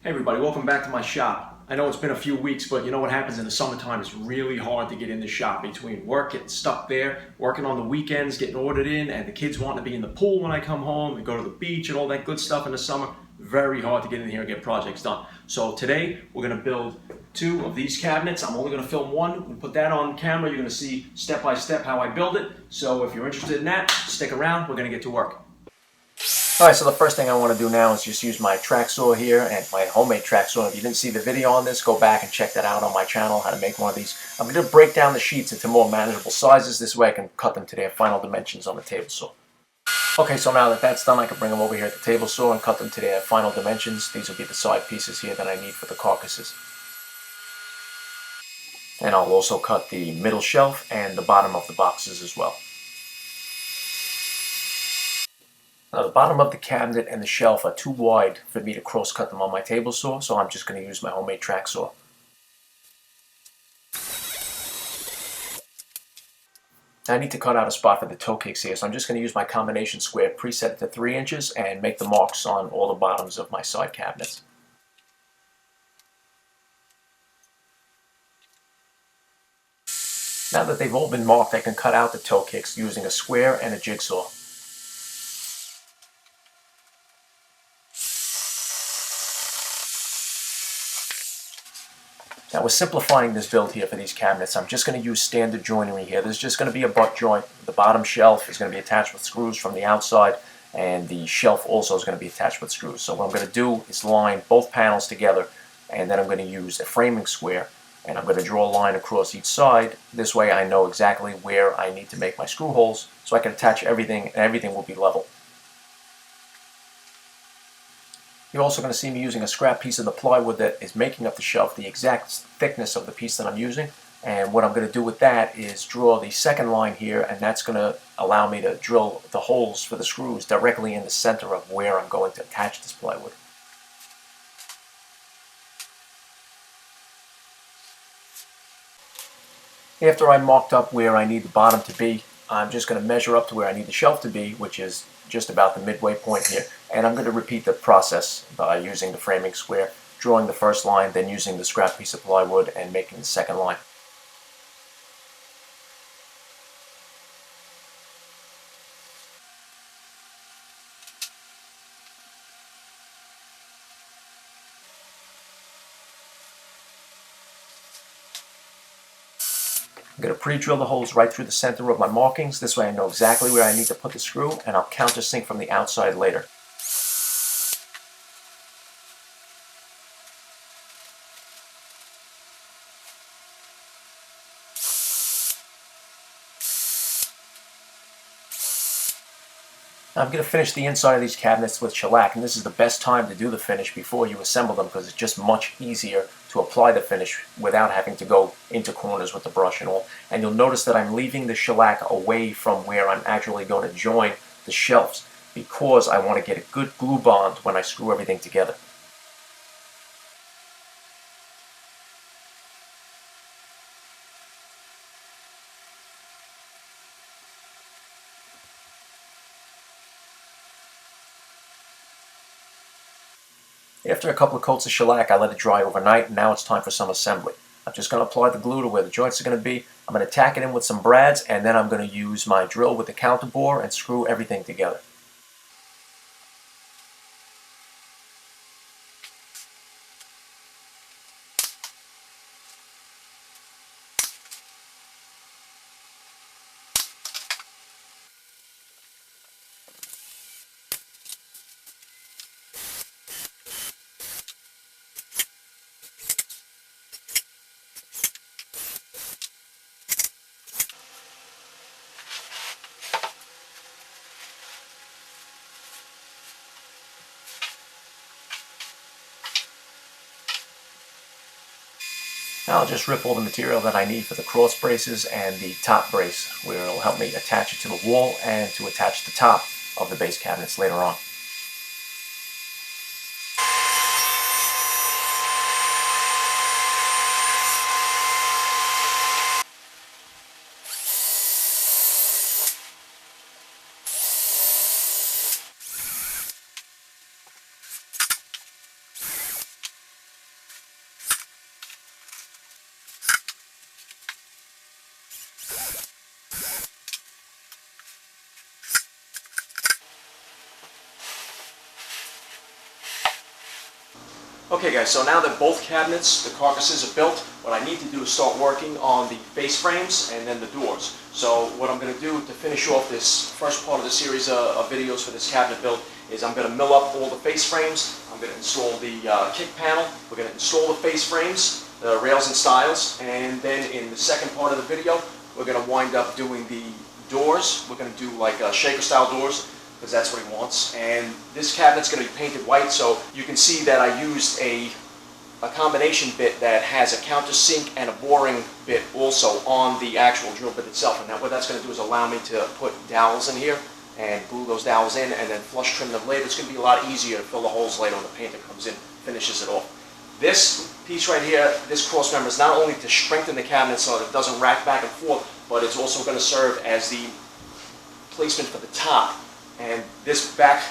Hey everybody, welcome back to my shop. I know it's been a few weeks, but you know what happens in the summertime? It's really hard to get in the shop between work, getting stuck there, working on the weekends, getting ordered in, and the kids wanting to be in the pool when I come home and go to the beach and all that good stuff in the summer. Very hard to get in here and get projects done. So today we're going to build two of these cabinets. I'm only going to film one. We'll put that on camera. You're going to see step by step how I build it. So if you're interested in that, stick around. We're going to get to work. Alright, so the first thing I want to do now is just use my track saw here and my homemade track saw. If you didn't see the video on this, go back and check that out on my channel, how to make one of these. I'm going to break down the sheets into more manageable sizes. This way I can cut them to their final dimensions on the table saw. Okay, so now that that's done, I can bring them over here at the table saw and cut them to their final dimensions. These will be the side pieces here that I need for the carcasses. And I'll also cut the middle shelf and the bottom of the boxes as well. Now the bottom of the cabinet and the shelf are too wide for me to cross cut them on my table saw, so I'm just going to use my homemade track saw. I need to cut out a spot for the toe kicks here, so I'm just going to use my combination square preset to 3 inches and make the marks on all the bottoms of my side cabinets. Now that they've all been marked, I can cut out the toe kicks using a square and a jigsaw. Now we're simplifying this build here for these cabinets. I'm just going to use standard joinery here. There's just going to be a butt joint. The bottom shelf is going to be attached with screws from the outside, and the shelf also is going to be attached with screws. So what I'm going to do is line both panels together, and then I'm going to use a framing square, and I'm going to draw a line across each side. This way I know exactly where I need to make my screw holes, so I can attach everything, and everything will be level. You're also going to see me using a scrap piece of the plywood that is making up the shelf, the exact thickness of the piece that I'm using. And what I'm going to do with that is draw the second line here, and that's going to allow me to drill the holes for the screws directly in the center of where I'm going to attach this plywood. After I marked up where I need the bottom to be, I'm just going to measure up to where I need the shelf to be, which is just about the midway point here. And I'm going to repeat the process by using the framing square, drawing the first line, then using the scrap piece of plywood and making the second line. I'm going to pre-drill the holes right through the center of my markings. This way I know exactly where I need to put the screw, and I'll countersink from the outside later. I'm going to finish the inside of these cabinets with shellac, and this is the best time to do the finish before you assemble them, because it's just much easier to apply the finish without having to go into corners with the brush and all. And you'll notice that I'm leaving the shellac away from where I'm actually going to join the shelves, because I want to get a good glue bond when I screw everything together. After a couple of coats of shellac, I let it dry overnight, and now it's time for some assembly. I'm just going to apply the glue to where the joints are going to be. I'm going to tack it in with some brads, and then I'm going to use my drill with the counter bore and screw everything together. Now I'll just rip all the material that I need for the cross braces and the top brace, where it'll help me attach it to the wall and to attach the top of the base cabinets later on. Okay guys, so now that both cabinets, the carcasses are built, what I need to do is start working on the face frames and then the doors. So what I'm going to do to finish off this first part of the series of videos for this cabinet build is I'm going to mill up all the face frames, I'm going to install the kick panel, we're going to install the face frames, the rails and stiles, and then in the second part of the video we're going to wind up doing the doors. We're going to do like shaker style doors, because that's what he wants. And this cabinet's going to be painted white, so you can see that I used a combination bit that has a countersink and a boring bit also on the actual drill bit itself. And what that's going to do is allow me to put dowels in here and glue those dowels in and then flush trim them later. It's going to be a lot easier to fill the holes later when the painter comes in, finishes it off. This piece right here, this cross member, is not only to strengthen the cabinet so that it doesn't rack back and forth, but it's also going to serve as the placement for the top. And this back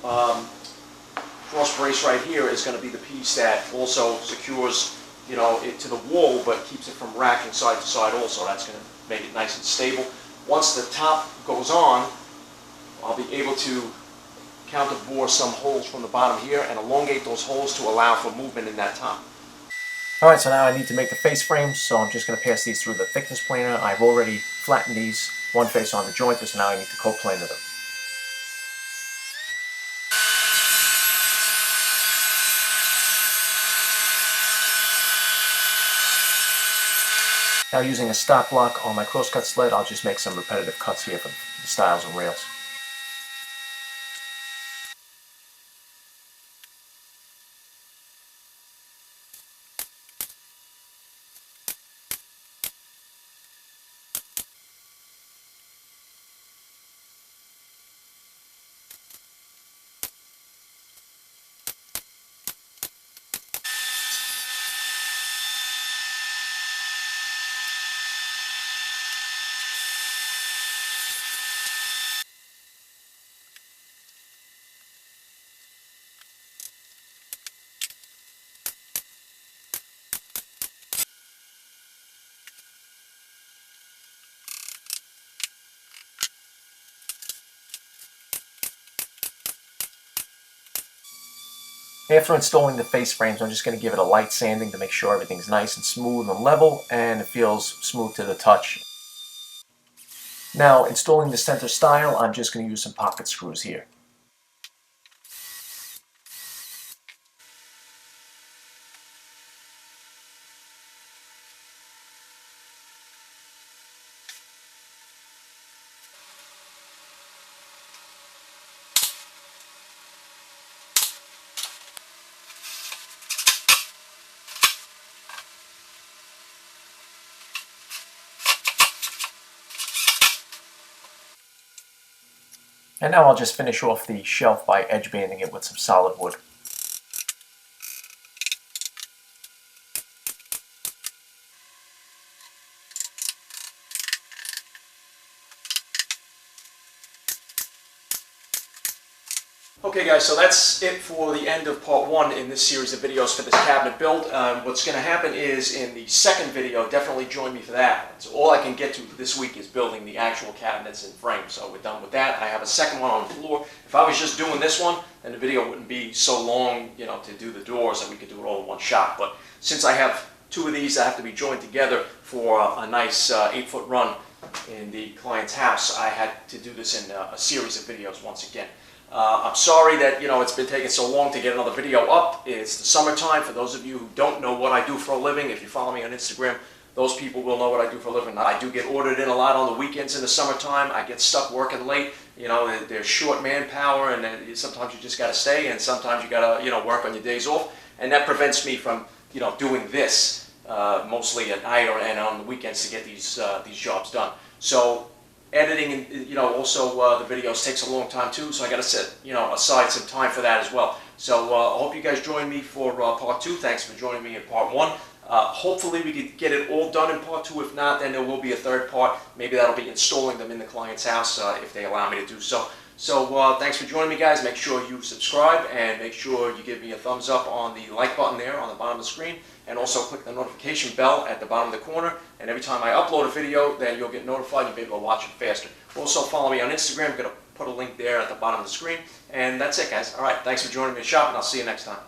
cross brace right here is going to be the piece that also secures, you know, it to the wall, but keeps it from racking side to side also. That's going to make it nice and stable. Once the top goes on, I'll be able to counterbore some holes from the bottom here and elongate those holes to allow for movement in that top. Alright, so now I need to make the face frames, so I'm just going to pass these through the thickness planer. I've already flattened these one face on the jointer, so now I need to co-planer them. Now using a stop block on my crosscut sled, I'll just make some repetitive cuts here for the stiles and rails. After installing the face frames, I'm just going to give it a light sanding to make sure everything's nice and smooth and level, and it feels smooth to the touch. Now, installing the center stile, I'm just going to use some pocket screws here. And now I'll just finish off the shelf by edge banding it with some solid wood. Okay guys, so that's it for the end of part one in this series of videos for this cabinet build. What's going to happen is in the second video, definitely join me for that. So all I can get to this week is building the actual cabinets and frames. So we're done with that. I have a second one on the floor. If I was just doing this one, then the video wouldn't be so long, you know, to do the doors, and we could do it all in one shot. But since I have two of these that have to be joined together for a nice 8-foot run in the client's house, I had to do this in a series of videos once again. I'm sorry that, you know, it's been taking so long to get another video up. It's the summertime. For those of you who don't know what I do for a living, if you follow me on Instagram, those people will know what I do for a living. I do get ordered in a lot on the weekends in the summertime. I get stuck working late. You know, there's short manpower, and sometimes you just got to stay, and sometimes you got to, you know, work on your days off. And that prevents me from, you know, doing this mostly at night and on the weekends to get these jobs done. So editing and, you know, also the videos takes a long time too, so I got to set, you know, aside some time for that as well. So I hope you guys join me for part two. Thanks for joining me in part one. Hopefully we could get it all done in part two. If not, then there will be a third part. Maybe that'll be installing them in the client's house if they allow me to do so. So thanks for joining me, guys. Make sure you subscribe and make sure you give me a thumbs up on the like button there on the bottom of the screen, and also click the notification bell at the bottom of the corner, and every time I upload a video, then you'll get notified. You'll be able to watch it faster. Also follow me on Instagram. I'm going to put a link there at the bottom of the screen. And that's it, guys. All right, thanks for joining me in the shop, and I'll see you next time.